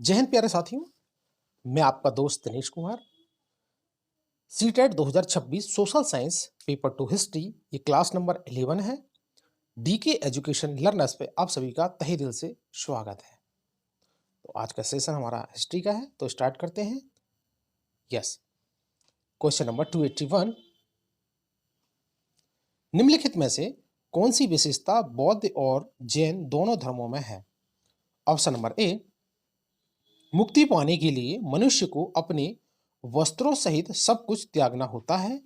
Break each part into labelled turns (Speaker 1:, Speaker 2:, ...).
Speaker 1: जय हिंद प्यारे साथियों। मैं आपका दोस्त Dinesh Kumar. CTET 2026 social science paper 2 history, ये क्लास नंबर 11 है। डीके एजुकेशन लर्नर्स पे आप सभी का तहे दिल से स्वागत है। तो आज का सेशन हमारा हिस्ट्री का है, तो स्टार्ट करते हैं। यस, क्वेश्चन नंबर 281, निम्नलिखित में से कौन सी विशेषता बौद्ध और जैन दोनों धर्मों में है? ऑप्शन नंबर ए, मुक्ति पाने के लिए मनुष्य को अपने वस्त्रों सहित सब कुछ त्यागना होता है।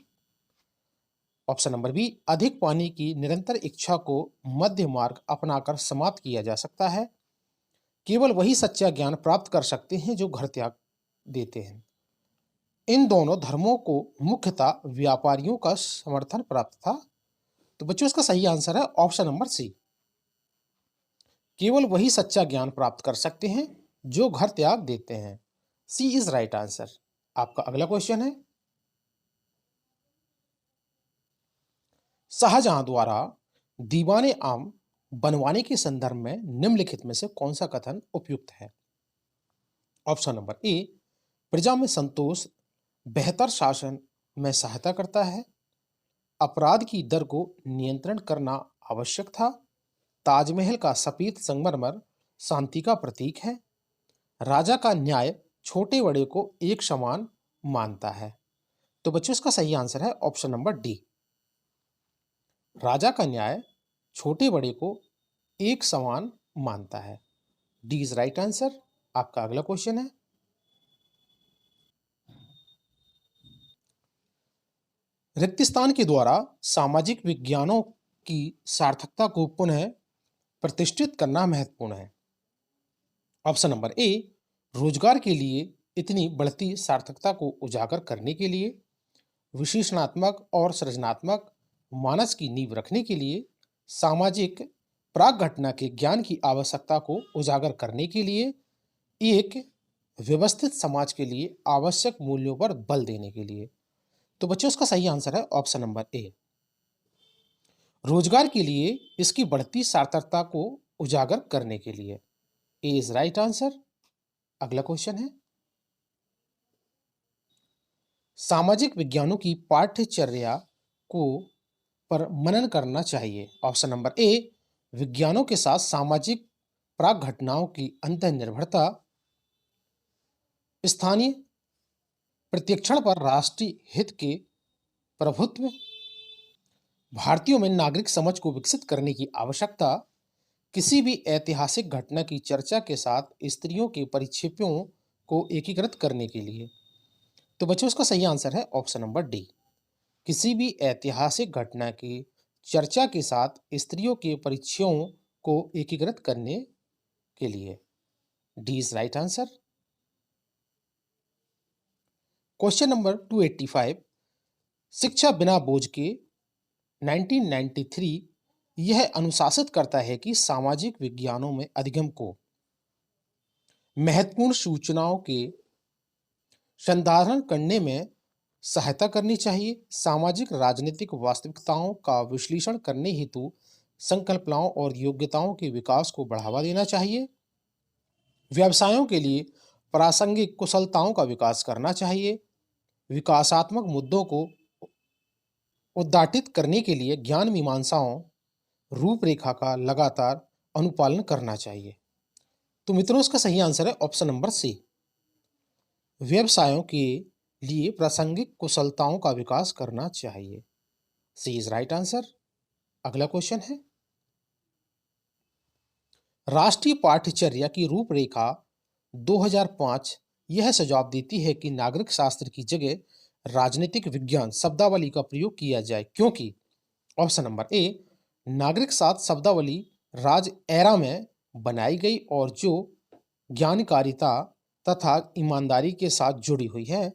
Speaker 1: ऑप्शन नंबर बी, अधिक पाने की निरंतर इच्छा को मध्य मार्ग अपनाकर समाप्त किया जा सकता है। केवल वही सच्चा ज्ञान प्राप्त कर सकते हैं जो घर त्याग देते हैं। इन दोनों धर्मों को मुख्यतः व्यापारियों का समर्थन प्राप्त था। तो बच्चों, इसका सही आंसर है ऑप्शन नंबर सी। केवल वही सच्चा ज्ञान प्राप्त कर सकते हैं जो घर त्याग देते हैं। सी इज राइट आंसर। आपका अगला क्वेश्चन है, शाहजहां द्वारा दीवाने आम बनवाने के संदर्भ में निम्नलिखित में से कौन सा कथन उपयुक्त है? ऑप्शन नंबर ए, प्रजा में संतोष बेहतर शासन में सहायता करता है। अपराध की दर को नियंत्रण करना आवश्यक था। ताजमहल का सफेद संगमरमर शांति का प्रतीक है। राजा का न्याय छोटे बड़े को एक समान मानता है। तो बच्चों, इसका सही आंसर है ऑप्शन नंबर डी। राजा का न्याय छोटे बड़े को एक समान मानता है। D is right answer. आपका अगला क्वेश्चन है, रिक्तिस्तान के द्वारा सामाजिक विज्ञानों की सार्थकता को पुनः प्रतिष्ठित करना महत्वपूर्ण है। ऑप्शन नंबर ए, रोजगार के लिए इतनी बढ़ती सार्थकता को उजागर करने के लिए, विश्लेषणात्मक और सृजनात्मक मानस की नींव रखने के लिए, सामाजिक प्राक घटना के ज्ञान की आवश्यकता को उजागर करने के लिए, एक व्यवस्थित समाज के लिए आवश्यक मूल्यों पर बल देने के लिए। तो बच्चों, इसका सही आंसर है ऑप्शन नंबर ए। रोजगार के लिए इसकी बढ़ती सार्थकता को उजागर करने के लिए। ए इज राइट आंसर। अगला क्वेश्चन है, सामाजिक विज्ञानों की पाठ्यचर्या को पर मनन करना चाहिए। ऑप्शन नंबर ए, विज्ञानों के साथ सामाजिक प्राक घटनाओं की अंतः निर्भरता, स्थानीय प्रत्यक्षण पर राष्ट्रीय हित के प्रभुत्व, भारतीयों में नागरिक समझ को विकसित करने की आवश्यकता, किसी भी ऐतिहासिक घटना की चर्चा के साथ स्त्रियों के परिच्छेपों को एकीकृत करने के लिए। तो बच्चों, इसका सही आंसर है ऑप्शन नंबर डी। किसी भी ऐतिहासिक घटना की चर्चा के साथ स्त्रियों के परिच्छेदों को एकीकृत करने के लिए। D is right answer. Question number 285, शिक्षा बिना बोझ के 1993 यह अनुशासित करता है कि सामाजिक विज्ञानों में अधिगम को महत्वपूर्ण सूचनाओं के संधारण करने में सहायता करनी चाहिए। सामाजिक राजनीतिक वास्तविकताओं का विश्लेषण करने हेतु संकल्पनाओं और योग्यताओं के विकास को बढ़ावा देना चाहिए। व्यवसायों के लिए प्रासंगिक कुशलताओं का विकास करना चाहिए। विकासात्मक मुद्दों को उद्घाटित करने के लिए ज्ञान मीमांसाओं रूपरेखा का लगातार अनुपालन करना चाहिए। तो मित्रों, इसका सही आंसर है ऑप्शन नंबर सी। व्यवसायों के लिए प्रासंगिक कुशलताओं का विकास करना चाहिए। सी इज राइट आंसर। अगला क्वेश्चन है, राष्ट्रीय पाठ्यचर्या की रूपरेखा 2005 यह सुझाव देती है कि नागरिक शास्त्र की जगह राजनीतिक विज्ञान शब्दावली का प्रयोग किया जाए, क्योंकि ऑप्शन नंबर ए, नागरिक शास्त्र शब्दावली राज एरा में बनाई गई और जो ज्ञानकारिता तथा ईमानदारी के साथ जुड़ी हुई है।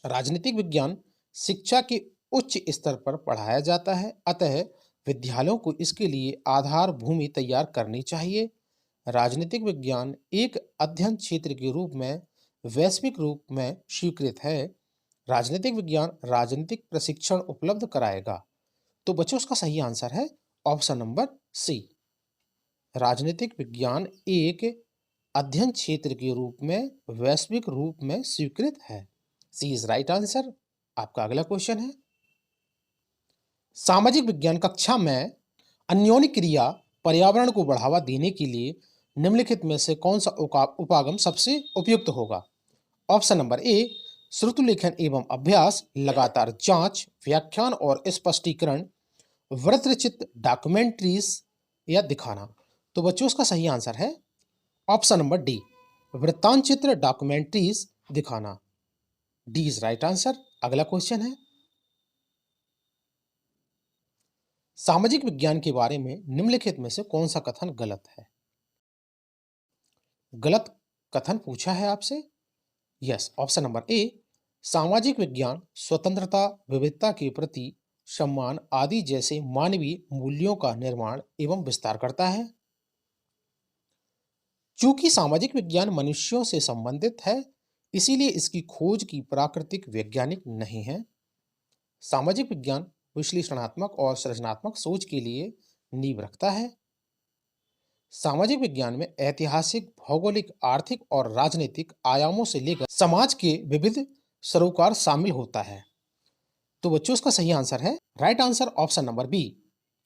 Speaker 1: राजनीतिक विज्ञान शिक्षा के उच्च स्तर पर पढ़ाया जाता है, अतः विद्यालयों को इसके लिए आधार भूमि तैयार करनी चाहिए। राजनीतिक विज्ञान एक अध्ययन क्षेत्र के रूप में वैश्विक रूप में स्वीकृत है। राजनीतिक विज्ञान राजनीतिक प्रशिक्षण उपलब्ध कराएगा। तो बच्चों, उसका सही आंसर है ऑप्शन नंबर सी। राजनीतिक विज्ञान एक अध्ययन क्षेत्र के रूप में वैश्विक रूप में स्वीकृत है? सी इज राइट आंसर। आपका अगला क्वेश्चन है, सामाजिक विज्ञान कक्षा में अन्योन्य क्रिया पर्यावरण को बढ़ावा देने के लिए निम्नलिखित में से कौन सा उपागम सबसे उपयुक्त होगा? ऑप्शन नंबर ए, श्रुतलेखन एवं अभ्यास, लगातार जांच, व्याख्यान और स्पष्टीकरण, वृत्तचित्र, डॉक्यूमेंट्रीज या दिखाना। तो बच्चों इसका सही आंसर है ऑप्शन नंबर डी, वृत्तांचित्र, डॉक्यूमेंट्रीज, दिखाना। D is right answer. अगला क्वेश्चन है, सामाजिक विज्ञान के बारे में निम्नलिखित में से कौन सा कथन गलत है? गलत कथन पूछा है आपसे। यस, ऑप्शन नंबर ए, सामाजिक विज्ञान स्वतंत्रता, विविधता के प्रति सम्मान आदि जैसे मानवीय मूल्यों का निर्माण एवं विस्तार करता है। चूंकि सामाजिक विज्ञान मनुष्यों से संबंधित है, इसीलिए इसकी खोज की प्राकृतिक वैज्ञानिक नहीं है। सामाजिक विज्ञान विश्लेषणात्मक और सृजनात्मक सोच के लिए नींव रखता है। सामाजिक विज्ञान में ऐतिहासिक, भौगोलिक, आर्थिक और राजनीतिक आयामों से लेकर समाज के विविध सरोकार शामिल होता है। तो बच्चों इसका सही आंसर है right answer option number B.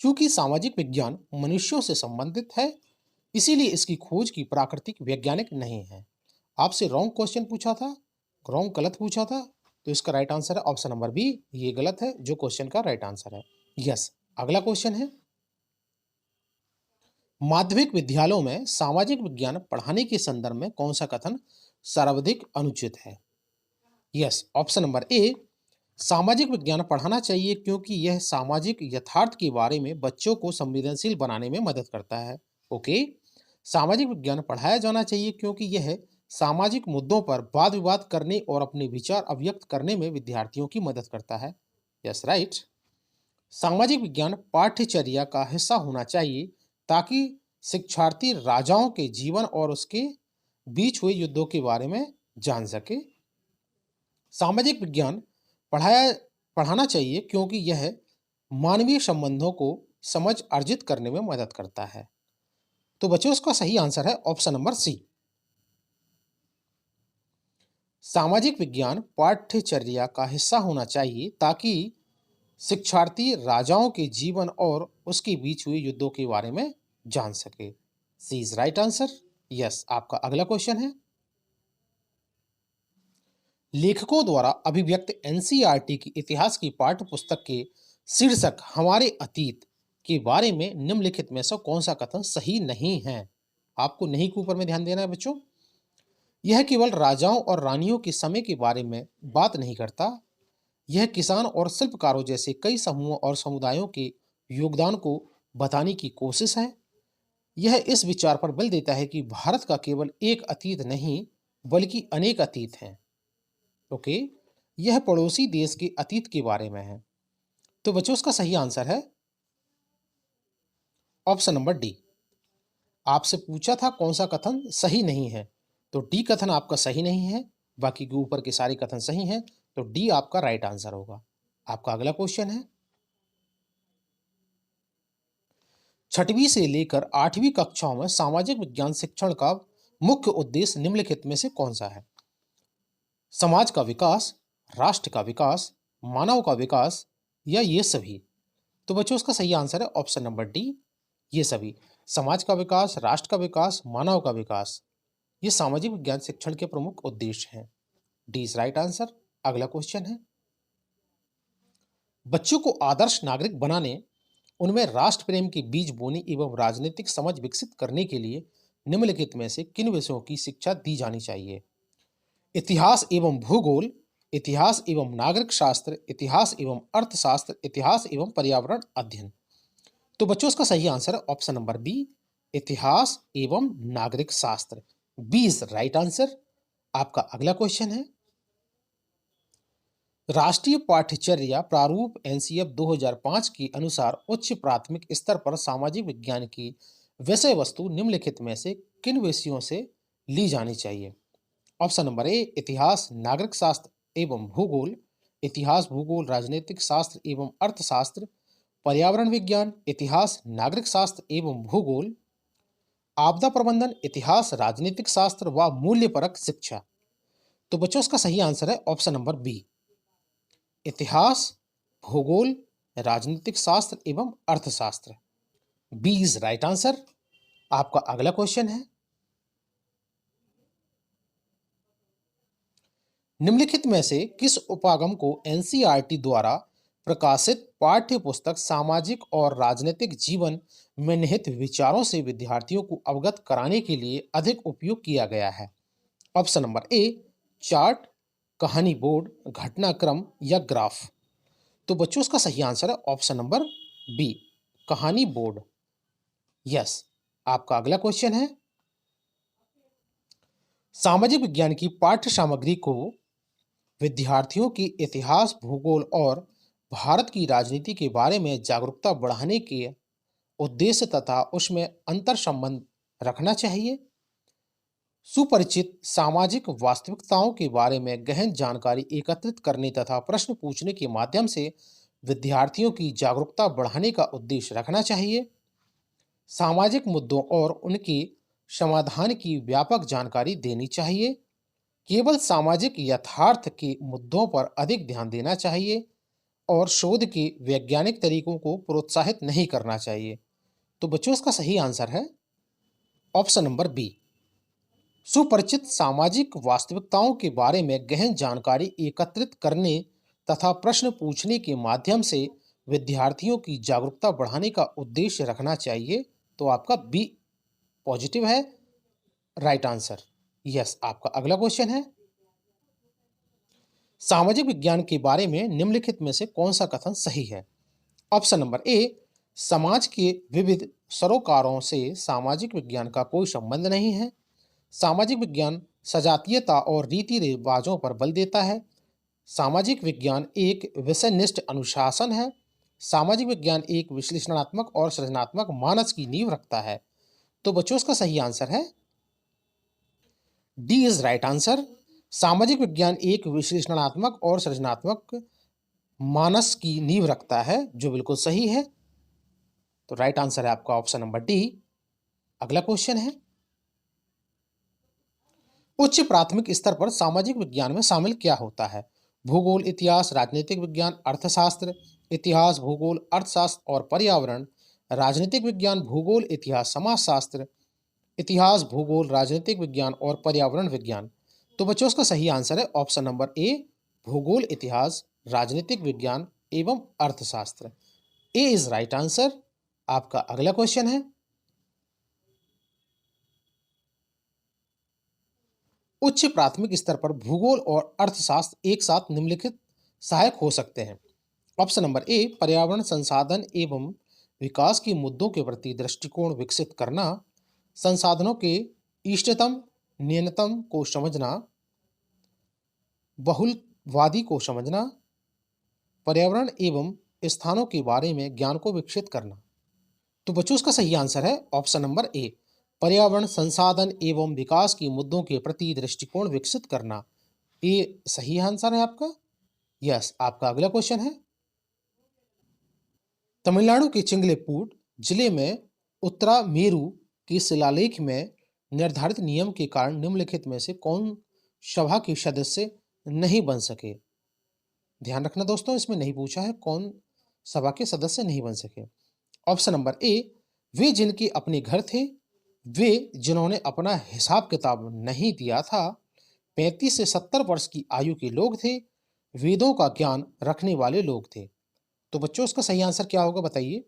Speaker 1: चूंकि सामाजिक विज्ञान मनुष्यों से संबंधित है, इसीलिए इसकी खोज की प्राकृतिक वैज्ञानिक नहीं है। आपसे रॉन्ग क्वेश्चन पूछा था, रॉन्ग गलत पूछा था, तो इसका राइट आंसर है ऑप्शन नंबर बी, ये गलत है जो क्वेश्चन का राइट आंसर है। यस, अगला क्वेश्चन है, माध्यमिक विद्यालयों में सामाजिक विज्ञान पढ़ाने के संदर्भ में कौन सा कथन सर्वाधिक अनुचित है? यस, ऑप्शन नंबर ए, सामाजिक विज्ञान पढ़ाना चाहिए क्योंकि यह सामाजिक यथार्थ के बारे में बच्चों को संवेदनशील बनाने में मदद करता है। ओके, सामाजिक विज्ञान पढ़ाया जाना चाहिए क्योंकि यह सामाजिक मुद्दों पर वाद विवाद करने और अपने विचार अभिव्यक्त करने में विद्यार्थियों की मदद करता है। Yes right. सामाजिक विज्ञान पाठ्यचर्या का हिस्सा होना चाहिए ताकि शिक्षार्थी राजाओं के जीवन और उसके बीच हुए युद्धों के बारे में जान सके। सामाजिक विज्ञान पढ़ाना चाहिए क्योंकि यह मानवीय संबंधों को समझ अर्जित करने में मदद करता है। तो बच्चों इसका सही आंसर है ऑप्शन नंबर सी। सामाजिक विज्ञान पाठ्यचर्या का हिस्सा होना चाहिए ताकि शिक्षार्थी राजाओं के जीवन और उसके बीच हुए युद्धों के बारे में जान सके। सी इज राइट आंसर। यस, आपका अगला क्वेश्चन है, लेखकों द्वारा अभिव्यक्त एनसीईआरटी की इतिहास की पाठ्य पुस्तक के शीर्षक हमारे अतीत के बारे में निम्नलिखित में से कौन सा कथन सही नहीं है? आपको नहीं के ऊपर में ध्यान देना है बच्चों। यह केवल राजाओं और रानियों के समय के बारे में बात नहीं करता, यह किसान और शिल्पकारों जैसे कई समूहों और समुदायों के योगदान को बताने की कोशिश है। यह इस विचार पर बल देता है कि भारत का केवल एक अतीत नहीं बल्कि अनेक अतीत हैं। ओके, यह पड़ोसी देश के अतीत के बारे में है। तो बच्चों उसका सही आंसर है ऑप्शन नंबर डी। आपसे पूछा था कौन सा कथन सही नहीं है, तो डी कथन आपका सही नहीं है, बाकी के ऊपर के सारे कथन सही हैं, तो डी आपका राइट आंसर होगा। आपका अगला क्वेश्चन है, 6वीं से लेकर 8वीं कक्षाओं में सामाजिक विज्ञान शिक्षण का मुख्य उद्देश्य निम्नलिखित में से कौन सा है? समाज का विकास, राष्ट्र का विकास, मानव का विकास या ये सभी? तो बच्चों उसका सही आंसर है ऑप्शन नंबर डी, ये सभी। समाज का विकास, राष्ट्र का विकास, मानव का विकास, ये सामाजिक विज्ञान शिक्षण के प्रमुख उद्देश्य हैं। D is right answer. अगला क्वेश्चन है, बच्चों को आदर्श नागरिक बनाने, उनमें राष्ट्र प्रेम के बीज बोने एवं राजनीतिक समझ विकसित करने के लिए निम्नलिखित में से किन विषयों की शिक्षा दी जानी चाहिए? इतिहास एवं भूगोल, इतिहास एवं नागरिक शास्त्र, इतिहास एवं अर्थशास्त्र, इतिहास एवं पर्यावरण अध्ययन। तो बच्चों इसका सही आंसर है ऑप्शन नंबर बी, इतिहास एवं नागरिक शास्त्र। B is right answer. आपका अगला क्वेश्चन है, राष्ट्रीय पाठ्यचर्या प्रारूप एनसीएफ 2005 के अनुसार उच्च प्राथमिक स्तर पर सामाजिक विज्ञान की विषय वस्तु निम्नलिखित में से किन विषयों से ली जानी चाहिए? ऑप्शन नंबर ए, इतिहास, नागरिक शास्त्र एवं भूगोल, इतिहास, भूगोल, राजनीतिक शास्त्र एवं अर्थशास्त्र, पर्यावरण विज्ञान, इतिहास, नागरिक शास्त्र एवं भूगोल, आपदा प्रबंधन, इतिहास, राजनीतिक शास्त्र व मूल्यपरक शिक्षा। तो बच्चों इसका सही आंसर है ऑप्शन नंबर बी, इतिहास, भूगोल, राजनीतिक शास्त्र एवं अर्थशास्त्र। B is right answer. आपका अगला क्वेश्चन है, निम्नलिखित में से किस उपागम को एनसीईआरटी द्वारा प्रकाशित पाठ्य पुस्तक सामाजिक और राजनीतिक जीवन में निहित विचारों से विद्यार्थियों को अवगत कराने के लिए अधिक उपयोग किया गया है? ऑप्शन नंबर ए, चार्ट, कहानी बोर्ड, घटनाक्रम या ग्राफ। तो बच्चों इसका सही आंसर है ऑप्शन नंबर बी, कहानी बोर्ड। यस। आपका अगला क्वेश्चन है, सामाजिक विज्ञान की पाठ्य सामग्री को विद्यार्थियों की इतिहास, भूगोल और भारत की राजनीति के बारे में जागरूकता बढ़ाने के उद्देश्य तथा उसमें अंतर संबंध रखना चाहिए। सुपरिचित सामाजिक वास्तविकताओं के बारे में गहन जानकारी एकत्रित करने तथा प्रश्न पूछने के माध्यम से विद्यार्थियों की जागरूकता बढ़ाने का उद्देश्य रखना चाहिए। सामाजिक मुद्दों और उनके समाधान की व्यापक जानकारी देनी चाहिए। केवल सामाजिक यथार्थ के मुद्दों पर अधिक ध्यान देना चाहिए और शोध के वैज्ञानिक तरीकों को प्रोत्साहित नहीं करना चाहिए। तो बच्चों इसका सही आंसर है ऑप्शन नंबर बी, सुपरिचित सामाजिक वास्तविकताओं के बारे में गहन जानकारी एकत्रित करने तथा प्रश्न पूछने के माध्यम से विद्यार्थियों की जागरूकता बढ़ाने का उद्देश्य रखना चाहिए। तो आपका बी पॉजिटिव है, राइट आंसर। यस। आपका अगला क्वेश्चन है, सामाजिक विज्ञान के बारे में निम्नलिखित में से कौन सा कथन सही है? ऑप्शन नंबर ए, समाज के विविध सरोकारों से सामाजिक विज्ञान का कोई संबंध नहीं है। सामाजिक विज्ञान सजातीयता और रीति रिवाजों पर बल देता है। सामाजिक विज्ञान एक विषयनिष्ठ अनुशासन है। सामाजिक विज्ञान एक विश्लेषणात्मक और सृजनात्मक मानस की नींव रखता है। तो बच्चों इसका सही आंसर है डी इज राइट आंसर। सामाजिक विज्ञान एक विश्लेषणात्मक और सृजनात्मक मानस की नींव रखता है, जो बिल्कुल सही है। तो राइट आंसर है आपका ऑप्शन नंबर डी। अगला क्वेश्चन है, उच्च प्राथमिक स्तर पर सामाजिक विज्ञान में शामिल क्या होता है? भूगोल, इतिहास, राजनीतिक विज्ञान, अर्थशास्त्र। इतिहास, भूगोल, अर्थशास्त्र और पर्यावरण। राजनीतिक विज्ञान, भूगोल, इतिहास, समाजशास्त्र। इतिहास, भूगोल, राजनीतिक विज्ञान और पर्यावरण विज्ञान। तो बच्चों इसका सही आंसर है ऑप्शन नंबर ए, भूगोल, इतिहास, राजनीतिक विज्ञान एवं अर्थशास्त्र। ए इज राइट आंसर। आपका अगला क्वेश्चन है, उच्च प्राथमिक स्तर पर भूगोल और अर्थशास्त्र एक साथ निम्नलिखित सहायक हो सकते हैं। ऑप्शन नंबर ए, पर्यावरण संसाधन एवं विकास के मुद्दों के प्रति दृष्टिकोण विकसित करना। संसाधनों के इष्टतम न्यूनतम को समझना। बहुलवादी को समझना। पर्यावरण एवं स्थानों के बारे में ज्ञान को विकसित करना। तो बच्चों इसका सही आंसर है ऑप्शन नंबर ए, पर्यावरण संसाधन एवं विकास के मुद्दों के प्रति दृष्टिकोण विकसित करना। ये सही आंसर है आपका। यस। आपका अगला क्वेश्चन है, तमिलनाडु के चिंगलेपूड जिले में उत्तरा मेरू के शिलालेख में निर्धारित नियम के कारण निम्नलिखित में से कौन सभा के सदस्य नहीं बन सके? ध्यान रखना दोस्तों, इसमें नहीं पूछा है कौन सभा के सदस्य नहीं बन सके। ऑप्शन नंबर ए, वे जिनके अपने घर थे, वे जिन्होंने अपना हिसाब किताब नहीं दिया था, 35 से 70 वर्ष की आयु के लोग थे, वेदों का ज्ञान रखने वाले लोग थे। तो बच्चों इसका सही आंसर क्या होगा बताइए?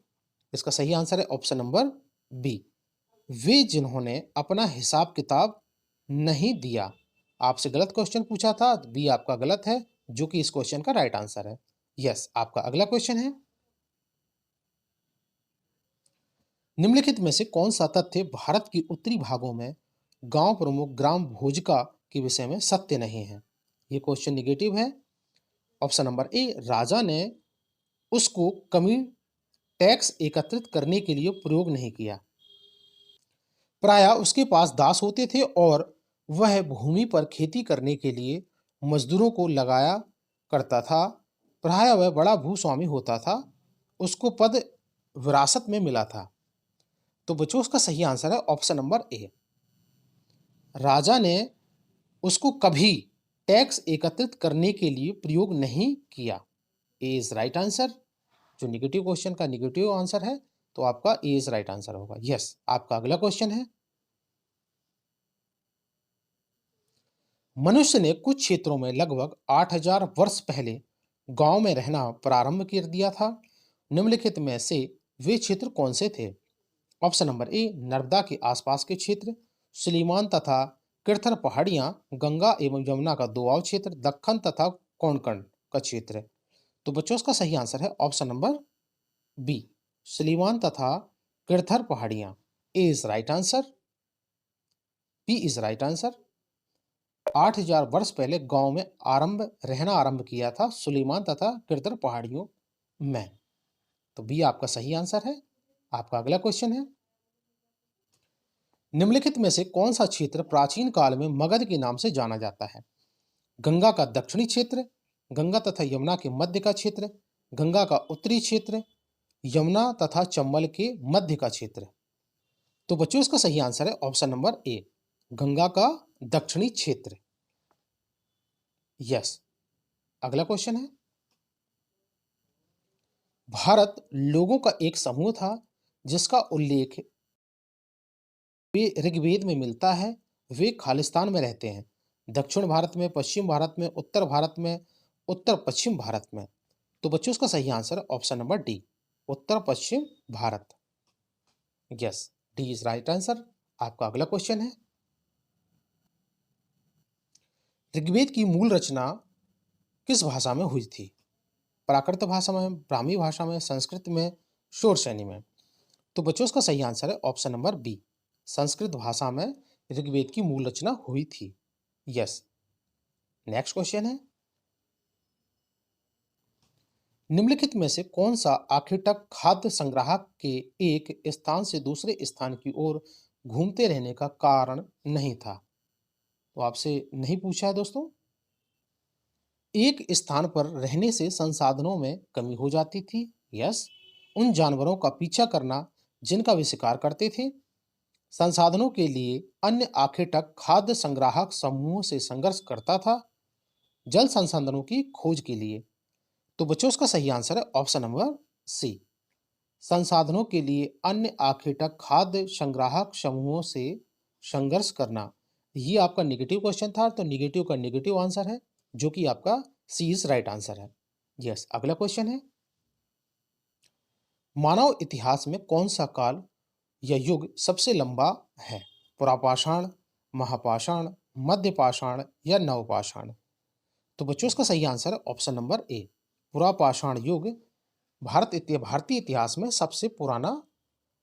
Speaker 1: इसका सही आंसर है ऑप्शन नंबर बी, वे जिन्होंने अपना हिसाब किताब नहीं दिया। आपसे गलत क्वेश्चन पूछा था, बी आपका गलत है, जो कि इस क्वेश्चन का राइट आंसर है। यस। आपका अगला क्वेश्चन है, निम्नलिखित में से कौन सा तथ्य भारत के उत्तरी भागों में गांव प्रमुख ग्राम भोजिका के विषय में सत्य नहीं है? ये क्वेश्चन निगेटिव है। ऑप्शन नंबर ए, राजा ने उसको कमी टैक्स एकत्रित करने के लिए प्रयोग नहीं किया। प्रायः उसके पास दास होते थे और वह भूमि पर खेती करने के लिए मजदूरों को लगाया करता था। प्रायः वह बड़ा भूस्वामी होता था, उसको पद विरासत में मिला था। तो बच्चों उसका सही आंसर है ऑप्शन नंबर ए। राजा ने उसको कभी टैक्स एकत्रित करने के लिए प्रयोग नहीं किया। ए इज राइट आंसर। जो निगेटिव क्वेश्चन का निगेटिव आंसर है तो आपका ए इज राइट आंसर होगा। यस, आपका अगला क्वेश्चन है, मनुष्य ने कुछ क्षेत्रों में लगभग 8000 वर्ष पहले गांव में रहना प्रारंभ कर दिया था। निम्नलिखित में से वे क्षेत्र कौन से थे? ऑप्शन नंबर ए नर्मदा के आसपास के क्षेत्र, सुलेमान तथा किरथर पहाड़ियां, गंगा एवं यमुना का दोआब क्षेत्र, दक्कन तथा कोंकण का क्षेत्र। तो बच्चों इसका सही आंसर है ऑप्शन नंबर बी, सुलेमान तथा किरथर पहाड़ियां। A is right answer, B is right answer. 8000 वर्ष पहले गांव में रहना आरंभ किया था सुलेमान तथा किरथर पहाड़ियों में। तो बी आपका सही आंसर है। आपका अगला क्वेश्चन है, निम्नलिखित में से कौन सा क्षेत्र प्राचीन काल में मगध के नाम से जाना जाता है? गंगा का दक्षिणी क्षेत्र, गंगा तथा यमुना के मध्य का क्षेत्र, गंगा का उत्तरी क्षेत्र, यमुना तथा चंबल के मध्य का क्षेत्र। तो बच्चों इसका सही आंसर है ऑप्शन नंबर ए, गंगा का दक्षिणी क्षेत्र। यस, अगला क्वेश्चन है, भारत लोगों का एक समूह था जिसका उल्लेख ऋग्वेद में मिलता है। वे खालिस्तान में रहते हैं, दक्षिण भारत में, पश्चिम भारत में, उत्तर भारत में, उत्तर पश्चिम भारत में। तो बच्चों इसका सही आंसर है option number D, Uttar Paschim Bharat. Yes, D is right answer. आपका अगला क्वेश्चन है, ऋग्वेद की मूल रचना किस भाषा में हुई थी? प्राकृत भाषा में, ब्राह्मी भाषा में, संस्कृत में, शौरसेनी में। तो बच्चों इसका सही आंसर है ऑप्शन नंबर बी, संस्कृत भाषा में ऋग्वेद की मूल रचना हुई थी। यस, नेक्स्ट क्वेश्चन है, निम्नलिखित में से कौन सा आखेटक खाद्य संग्राहक के एक स्थान से दूसरे स्थान की ओर घूमते रहने का कारण नहीं था? तो आपसे नहीं पूछा है दोस्तों। एक स्थान पर रहने से संसाधनों में कमी हो जाती थी। यस, उन जानवरों का पीछा करना जिनका वे शिकार करते थे। संसाधनों के लिए अन्य आखेटक खाद्य संग्राहक समूहों से संघर्ष करता था। जल संसाधनों की खोज के लिए। तो बच्चों उसका सही आंसर है ऑप्शन नंबर सी, संसाधनों के लिए अन्य आखेटक खाद्य संग्राहक समूहों से संघर्ष करना। ये आपका निगेटिव क्वेश्चन था, तो निगेटिव का निगेटिव आंसर है, जो कि आपका सी इज राइट आंसर है। यस, अगला क्वेश्चन है, मानव इतिहास में कौन सा काल या युग सबसे लंबा है? पुरापाषाण, महापाषाण, मध्यपाषाण या नवपाषाण। तो बच्चों इसका सही आंसर है ऑप्शन नंबर ए, पुरापाषाण युग भारतीय इतिहास में सबसे पुराना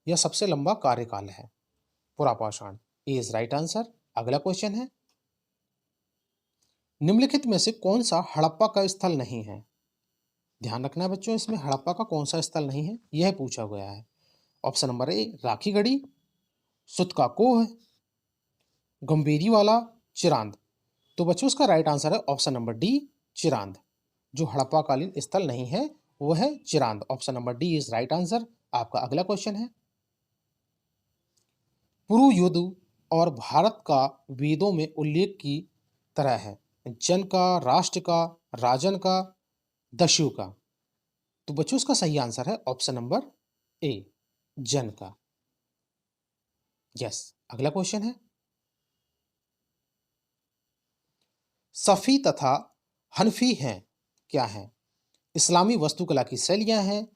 Speaker 1: या सबसे लंबा कार्यकाल है, पुरापाषाण। ए इज राइट आंसर। अगला क्वेश्चन है, निम्नलिखित में से कौन सा हड़प्पा का स्थल नहीं है? ध्यान रखना है बच्चों, इसमें हड़प्पा का कौन सा स्थल नहीं है यह पूछा गया है। Option number A Rakhigarhi, Sutka Koh, Gambhiri Wala, Chirand. तो बच्चों इसका राइट आंसर है ऑप्शन नंबर डी, चिरांद। जो हड़प्पा कालीन स्थल नहीं है वो है Chirand. Option number D is right answer. आपका अगला क्वेश्चन है, पुरु युद्ध और भारत का वेदों में उल्लेख की तरह है, जन का, राष्ट्र का, राजन का, दस्यु का। तो बच्चों इसका सही आंसर है ऑप्शन नंबर ए, जन का। यस, अगला क्वेश्चन है, सफ़ी तथा हनफी हैं क्या हैं? इस्लामी वास्तुकला की शैलियां हैं,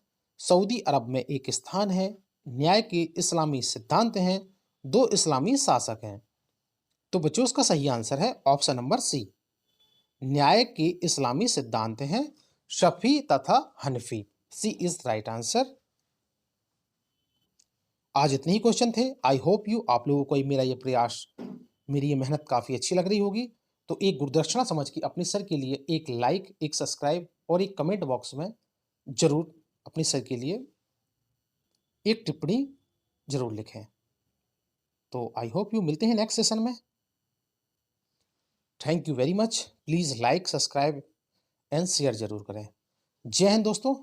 Speaker 1: सऊदी अरब में एक स्थान है, न्याय के इस्लामी सिद्धांत हैं, दो इस्लामी शासक हैं। तो बच्चों इसका सही आंसर है ऑप्शन नंबर सी, न्याय के इस्लामी सिद्धांत हैं, शफी तथा हनफी। सी इज राइट आंसर। आज इतने ही क्वेश्चन थे। आई होप यू आप लोगों को मेरा ये प्रयास, मेरी ये मेहनत काफ़ी अच्छी लग रही होगी। तो एक गुरुदक्षिणा समझ के अपने सर के लिए एक लाइक, एक सब्सक्राइब और एक कमेंट बॉक्स में जरूर अपने सर के लिए एक टिप्पणी जरूर लिखें। तो आई होप यू मिलते हैं नेक्स्ट सेशन में। Thank you very much. Please like, subscribe and share जरूर करें। जय हिंद दोस्तों।